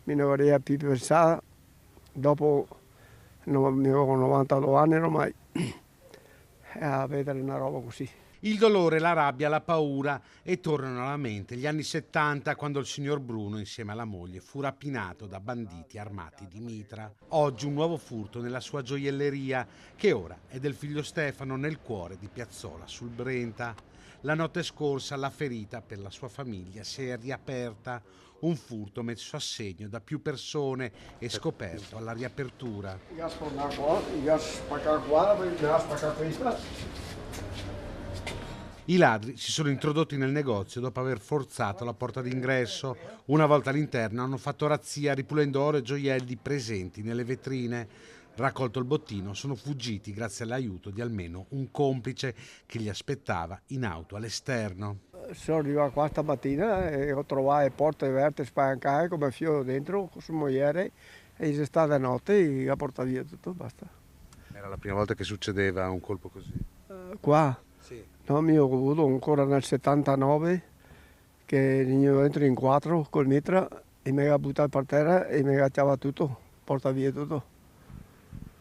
mi ne avrei più pensare, dopo mi avevo 92 anni ormai, a vedere una roba così. Il dolore, la rabbia, la paura e tornano alla mente gli anni 70 quando il signor Bruno insieme alla moglie fu rapinato da banditi armati di mitra. Oggi un nuovo furto nella sua gioielleria che ora è del figlio Stefano nel cuore di Piazzola sul Brenta. La notte scorsa la ferita per la sua famiglia si è riaperta, un furto messo a segno da più persone e scoperto alla riapertura. Io spaccare qua, io spaccare qua, io spaccare questa. I ladri si sono introdotti nel negozio dopo aver forzato la porta d'ingresso. Una volta all'interno hanno fatto razzia ripulendo oro e gioielli presenti nelle vetrine. Raccolto il bottino, sono fuggiti grazie all'aiuto di almeno un complice che li aspettava in auto all'esterno. Sono arrivato qua stamattina e ho trovato le porte aperte spalancate come fio dentro, con sua moglie, e c'è stata notte e ha portato via tutto, basta. Era la prima volta che succedeva un colpo così? Qua? Sì. No, io ho avuto ancora nel 79 che io entro in 4 col mitra e mi ha buttato per terra e mi ha chiavato tutto, porta via tutto.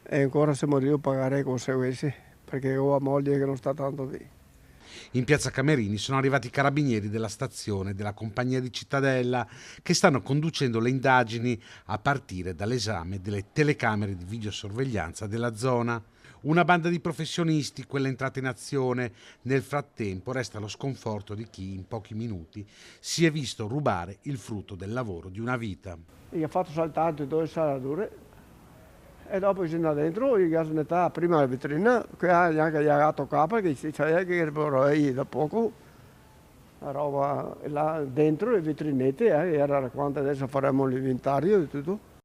E ancora se morivo a pagare le conseguenze perché ho la moglie che non sta tanto bene. In piazza Camerini sono arrivati i carabinieri della stazione della compagnia di Cittadella che stanno conducendo le indagini a partire dall'esame delle telecamere di videosorveglianza della zona. Una banda di professionisti, quella entrata in azione. Nel frattempo resta lo sconforto di chi in pochi minuti si è visto rubare il frutto del lavoro di una vita. Gli ha fatto saltare tutte le saladure e dopo è andato dentro, gli ha smettato prima la vetrina, che neanche gli ha toccato perché si sapeva che vorrei da poco la roba là dentro le vitrinette, era quanto adesso faremo l'inventario e tutto.